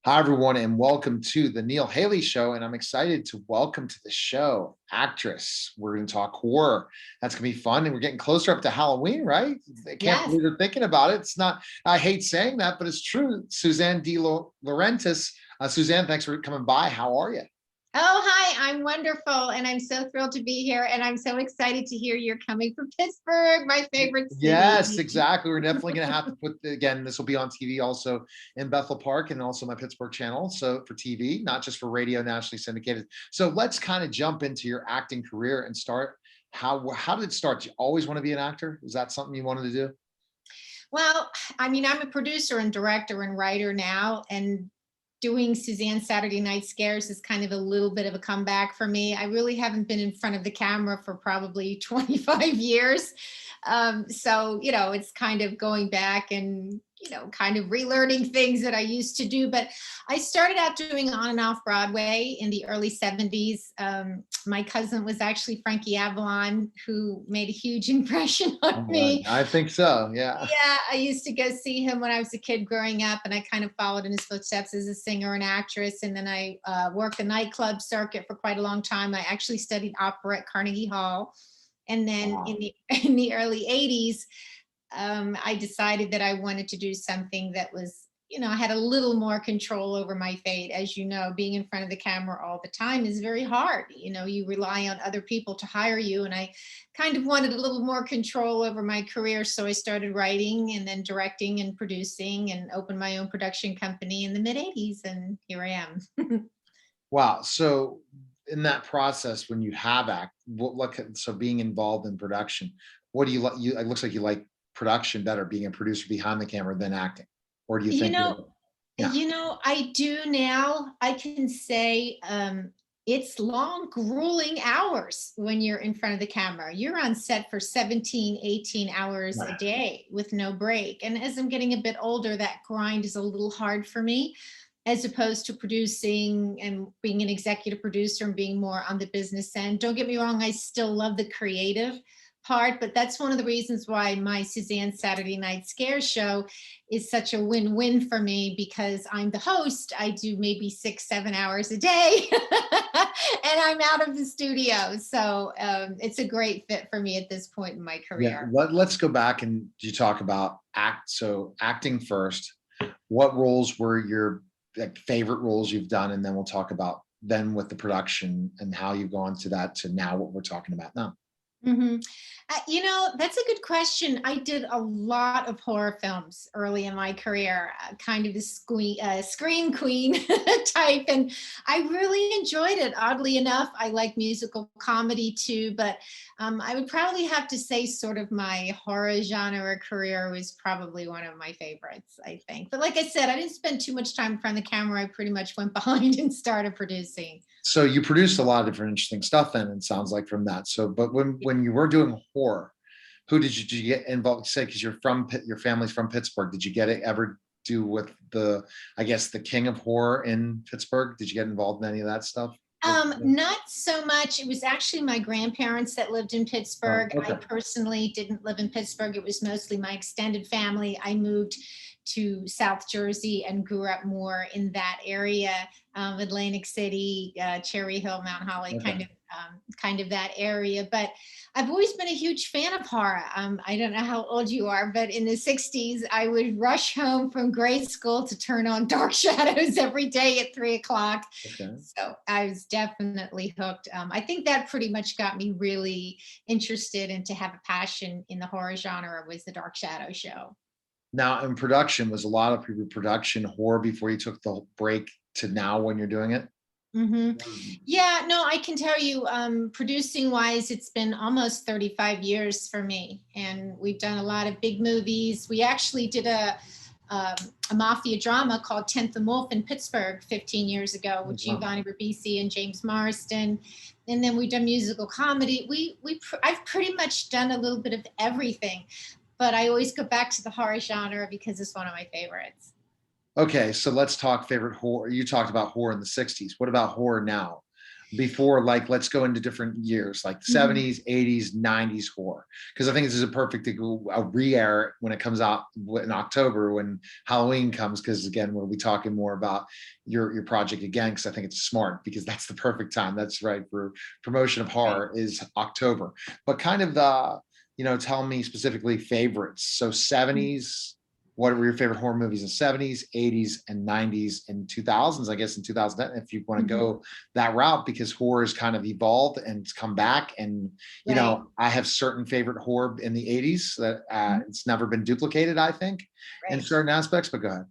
Hi, everyone, and welcome to the Neil Haley Show. And I'm excited to welcome to the show actress. We're going to talk horror. That's going to be fun. And we're getting closer up to Halloween, right? I can't Yes. believe they're thinking about it. It's not, I hate saying that, but it's true. Suzanne DeLaurentiis. Suzanne, thanks for coming by. How are you? Oh, hi. I'm wonderful. And I'm so thrilled to be here. And I'm so excited to hear you're coming from Pittsburgh, my favorite Yes, city. exactly. We're definitely going to have to again, this will be on TV also in Bethel Park and also my Pittsburgh channel. So for TV, not just for radio, nationally syndicated. So let's kind of jump into your acting career and start. How did it start? Did you always want to be an actor? Is that something you wanted to do? Well, I mean, I'm a producer and director and writer now, and doing Suzanne Saturday Night Scares is kind of a little bit of a comeback for me. I really haven't been in front of the camera for probably 25 years. So, it's kind of going back and, kind of relearning things that I used to do. But I started out doing on and off Broadway in the early 70s. My cousin was actually Frankie Avalon, who made a huge impression on All right. me. I think so. Yeah. Yeah, I used to go see him when I was a kid growing up, and I kind of followed in his footsteps as a singer and actress. And then I worked the nightclub circuit for quite a long time. I actually studied opera at Carnegie Hall, and then in Wow. the in the early '80s, I decided that I wanted to do something that was, I had a little more control over my fate. As you know, being in front of the camera all the time is very hard. You rely on other people to hire you. And I kind of wanted a little more control over my career. So I started writing and then directing and producing and opened my own production company in the mid 80s. And here I am. Wow. So in that process, when you have so being involved in production, what do you like? It looks like you like production better, being a producer behind the camera than acting, or do you You think? know, Yeah. I do now. I can say it's long, grueling hours when you're in front of the camera. You're on set for 17, 18 hours a Right. day with no break. And as I'm getting a bit older, that grind is a little hard for me, as opposed to producing and being an executive producer and being more on the business end. Don't get me wrong, I still love the creative part, but that's one of the reasons why my Suzanne Saturday Night Scare show is such a win-win for me, because I'm the host. I do maybe 6, 7 hours a day and I'm out of the studio. So it's a great fit for me at this point in my Yeah. career. Let's go back and you talk about act. So acting first. What roles were your like favorite roles you've done, and then we'll talk about then with the production and how you've gone to that to now what we're talking about now. hmm that's a good question. I did a lot of horror films early in my career, kind of the scream queen type, and I really enjoyed it. Oddly enough, I like musical comedy too, but I would probably have to say sort of my horror genre career was probably one of my favorites, I think. But like I said, I didn't spend too much time in front of the camera. I pretty much went behind and started producing. So you produced a lot of different interesting stuff then, it sounds like from that. So, but when you were doing horror, who did you get involved? Say, because your family's from Pittsburgh. Did you get it ever do with I guess the king of horror in Pittsburgh? Did you get involved in any of that stuff? Not so much. It was actually my grandparents that lived in Oh, Pittsburgh. I okay. personally didn't live in Pittsburgh. It was mostly my extended family. I moved to South Jersey and grew up more in that area, Atlantic City, Cherry Hill, Mount Holly, Okay. kind of that area. But I've always been a huge fan of horror. I don't know how old you are, but in the 60s, I would rush home from grade school to turn on Dark Shadows every day at 3 o'clock. Okay. So I was definitely hooked. I think that pretty much got me really interested, and to have a passion in the horror genre was the Dark Shadow show. Now in production, was a lot of production horror before you took the break to now when you're doing it? hmm Yeah, no, I can tell you, producing wise, it's been almost 35 years for me. And we've done a lot of big movies. We actually did um, a mafia drama called 10th and Wolf in Pittsburgh 15 years ago with Wow. Giovanni Ribisi and James Marsden. And then we've done musical comedy. I've pretty much done a little bit of everything, but I always go back to the horror genre because it's one of my favorites. Okay, so let's talk favorite horror. You talked about horror in the 60s. What about horror now? before, like, let's go into different years, like Mhm. 70s, 80s, 90s horror. Because I think this is a perfect a re-air when it comes out in October when Halloween comes. Because again, we'll be talking more about your project again, because I think it's smart, because that's the perfect time. That's right, for promotion of Right. horror is October. But kind of the, tell me specifically favorites. So Mhm. 70s, what were your favorite horror movies in 70s, 80s, and 90s and 2000s? I guess in 2010, if you want to Mhm. go that route, because horror has kind of evolved and it's come back. And, Right. I have certain favorite horror in the 80s that Mhm. it's never been duplicated, I think, in Right. certain aspects, but go ahead.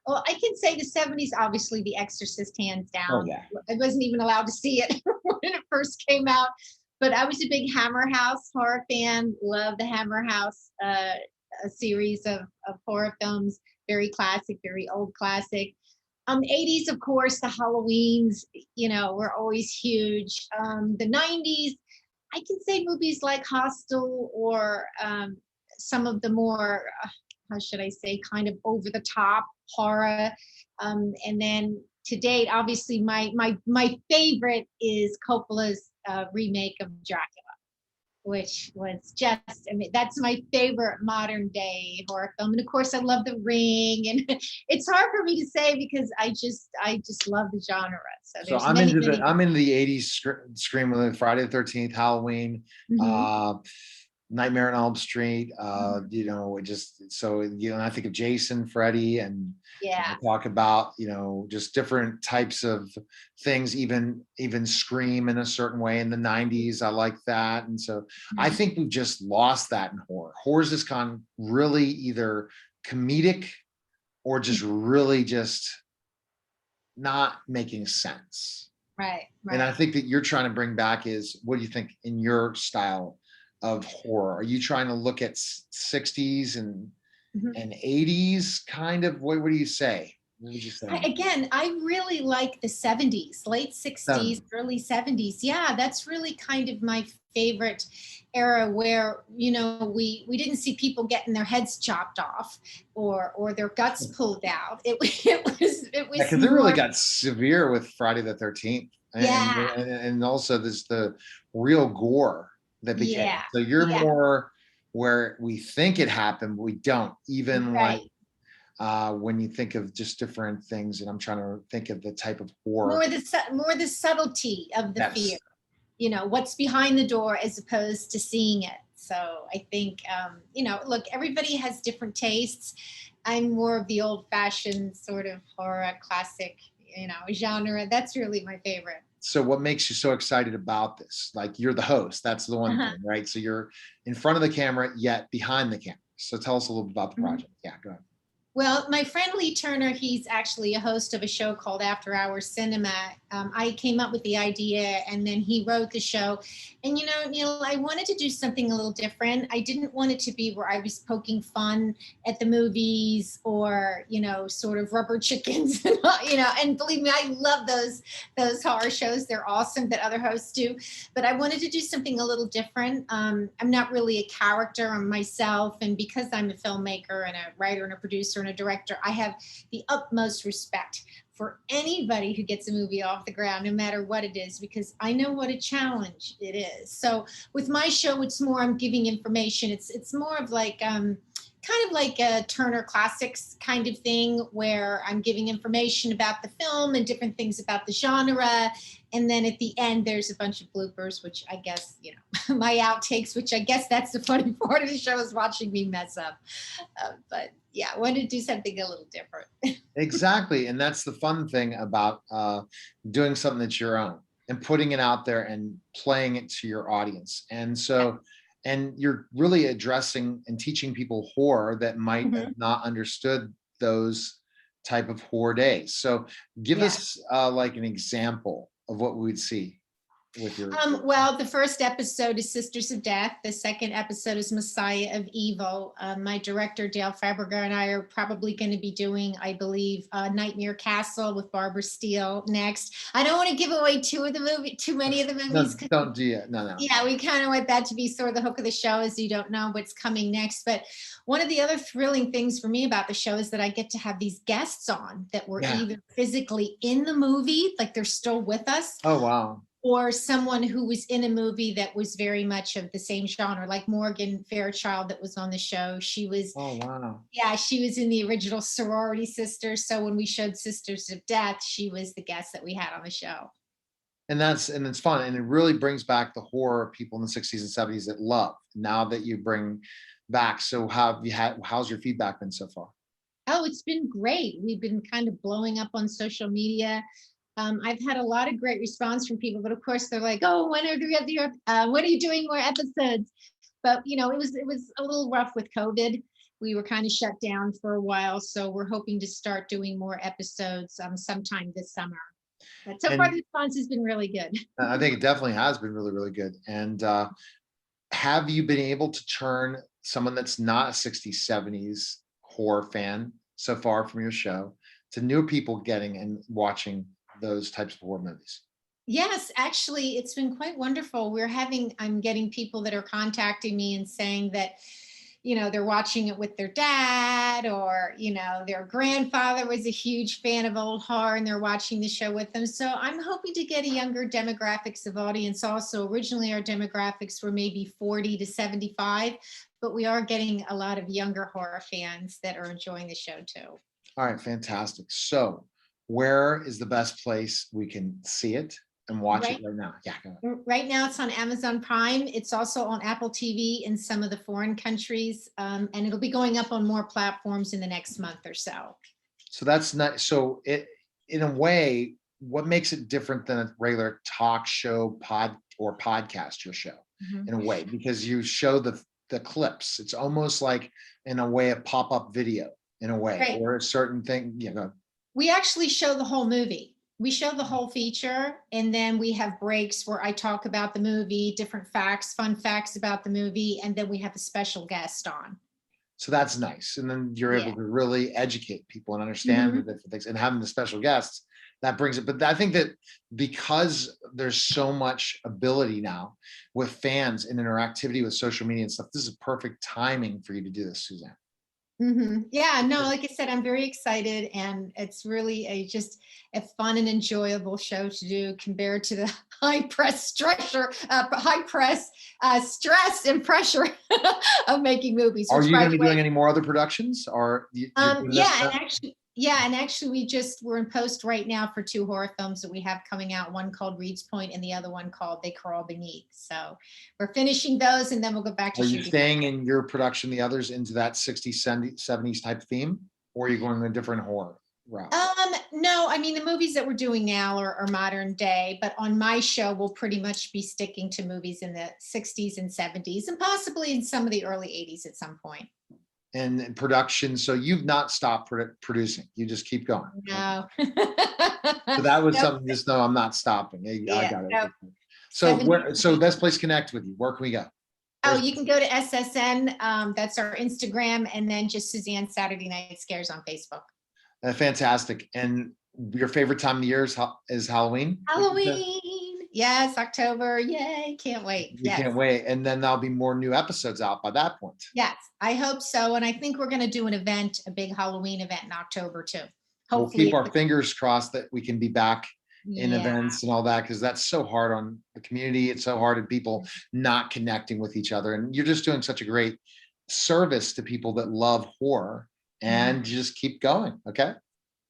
Well, I can say the 70s, obviously, The Exorcist, hands Oh, down. yeah. I wasn't even allowed to see it when it first came out, but I was a big Hammer House horror fan. Love the Hammer House a series of horror films. Very classic, very old classic. 80s, of course, the Halloweens, were always huge. The 90s, I can say movies like Hostel or some of the more, how should I say, kind of over the top horror. And then to date, obviously, my favorite is Coppola's remake of Dracula, which was just, I mean, that's my favorite modern day horror film. And of course, I love The Ring, and it's hard for me to say because I just love the genre. So So there's many, many I'm good. into the 80s scream with Friday the 13th, Halloween, Mhm. uh Nightmare on Elm Street, Mhm. just so, I think of Jason, Freddy, and Yeah. I talk about, just different types of things, even Scream in a certain way in the 90s. I like that. And so I Mhm. think we've just lost that in horror. Horror's just gone really either comedic or just really just not making sense. Right, And I right. think that you're trying to bring back is, what do you think in your style of horror? Are you trying to look at 60s Mhm. and 80s kind of? What do you say? What would you say on Again, I really like the 70s, late 60s, 70s? early 70s. Yeah, that's really kind of my favorite era where, we didn't see people getting their heads chopped off or their guts pulled out. It was Because it really more. got severe with Friday the 13th. Yeah, And also there's the real gore that became. yeah, So you're yeah, more where we think it happened, but we don't. Even like right. when you think of just different things, and I'm trying to think of the type of horror. More the subtlety of the fear. Yes. What's behind the door as opposed to seeing it. So I think, look, everybody has different tastes. I'm more of the old fashioned sort of horror classic, genre. That's really my favorite. So what makes you so excited about this? Like, you're the host. That's the one Uh-huh. thing, right? So you're in front of the camera, yet behind the camera. So tell us a little bit about the Mhm. project. Yeah, go ahead. Well, my friend Lee Turner, he's actually a host of a show called After Hours Cinema. I came up with the idea and then he wrote the show. And, Neil, I wanted to do something a little different. I didn't want it to be where I was poking fun at the movies or, sort of rubber chickens. And believe me, I love those horror shows. They're awesome that other hosts do. But I wanted to do something a little different. I'm not really a character. I'm myself. And because I'm a filmmaker and a writer and a producer and a director, I have the utmost respect for anybody who gets a movie off the ground, no matter what it is, because I know what a challenge it is. So with my show, it's more I'm giving information. It's more of like kind of like a Turner Classics kind of thing where I'm giving information about the film and different things about the genre. And then at the end, there's a bunch of bloopers, which I guess, my outtakes, which I guess that's the funny part of the show is watching me mess up. But yeah, I wanted to do something a little different. Exactly. And that's the fun thing about doing something that's your own and putting it out there and playing it to your audience. And Yeah. so, and you're really addressing and teaching people horror that might have Mhm. not understood those type of horror days. So give Yeah. us like an example of what we would see. with your? Well, the first episode is Sisters of Death. The second episode is Messiah of Evil. My director, Dale Fabriger, and I are probably going to be doing, I believe, Nightmare Castle with Barbara Steele next. I don't want to give away too many of the No, movies. don't do it. No. Yeah, we kind of want that to be sort of the hook of the show, as you don't know what's coming next. But one of the other thrilling things for me about the show is that I get to have these guests on that were Yeah. either physically in the movie, like they're still with us, Oh, wow. or someone who was in a movie that was very much of the same genre, like Morgan Fairchild that was on the show. She was, Oh, wow. yeah, she was in the original Sorority Sisters. So when we showed Sisters of Death, she was the guest that we had on the show. And it's fun. And it really brings back the horror people in the 60s and 70s that love now that you bring back. So how's your feedback been so far? Oh, it's been great. We've been kind of blowing up on social media. I've had a lot of great response from people, but of course they're like, "Oh, when are you doing more episodes?" But it was a little rough with COVID. We were kind of shut down for a while, so we're hoping to start doing more episodes sometime this summer. But so far, the response has been really good. I think it definitely has been really, really good. And have you been able to turn someone that's not a 60s, 70s horror fan so far from your show to new people getting and watching those types of horror movies? Yes, actually, it's been quite wonderful. I'm getting people that are contacting me and saying that, they're watching it with their dad, or, their grandfather was a huge fan of old horror and they're watching the show with them. So I'm hoping to get a younger demographics of audience also. Originally, our demographics were maybe 40 to 75, but we are getting a lot of younger horror fans that are enjoying the show too. All right, fantastic. So where is the best place we can see it and watch it right now? Yeah, go ahead. Right now it's on Amazon Prime. It's also on Apple TV in some of the foreign countries. And it'll be going up on more platforms in the next month or so. So that's not, so it, in a way, what makes it different than a regular talk show podcast, your show, in a way, because you show the clips. It's almost like, in a way, a pop-up video, in a way, Right. or a certain thing, We actually show the whole movie. We show the whole feature, and then we have breaks where I talk about the movie, different facts, fun facts about the movie, and then we have a special guest on. So that's nice. And then you're able to really educate people and understand the different things, and having the special guests, that brings it. But I think that because there's so much ability now with fans and interactivity with social media and stuff, this is perfect timing for you to do this, Suzanne. Yeah, no, like I said, I'm very excited, and it's really just a fun and enjoyable show to do compared to the high press stress and pressure of making movies. Are which, you by going to the be way, doing any more other productions? Or and actually we're in post right now for 2 horror films that we have coming out, one called Reed's Point and the other one called They Crawl Beneath. So we're finishing those, and then we'll go back to Are you shooting. staying in your production, the others, into that 60s, 70s type theme, or are you going a different horror route? No, I mean, the movies that we're doing now are modern day, but on my show, we'll pretty much be sticking to movies in the 60s and 70s, and possibly in some of the early 80s at some point. And production, so you've not stopped producing, you just keep going. No. So that was something, just know I'm not stopping. I got it. No. So best place to connect with you, where can we go? Oh, you can go to SSN, that's our Instagram, and then just Suzanne Saturday Night Scares on Facebook. Fantastic. And your favorite time of the year is Halloween? Halloween. Yes, October. Yay. Can't wait. You can't wait. And then there'll be more new episodes out by that point. Yes, I hope so. And I think we're going to do a big Halloween event in October too. Hopefully, we'll keep our fingers crossed that we can be back in events and all that, because that's so hard on the community. It's so hard on people not connecting with each other. And you're just doing such a great service to people that love horror, and you just keep going. Okay.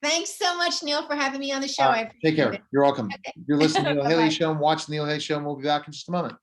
Thanks so much, Neil, for having me on the show. Take care. You're welcome. Okay. You're listening to the Neil Haley Show and watching the Neil Haley Show, and we'll be back in just a moment.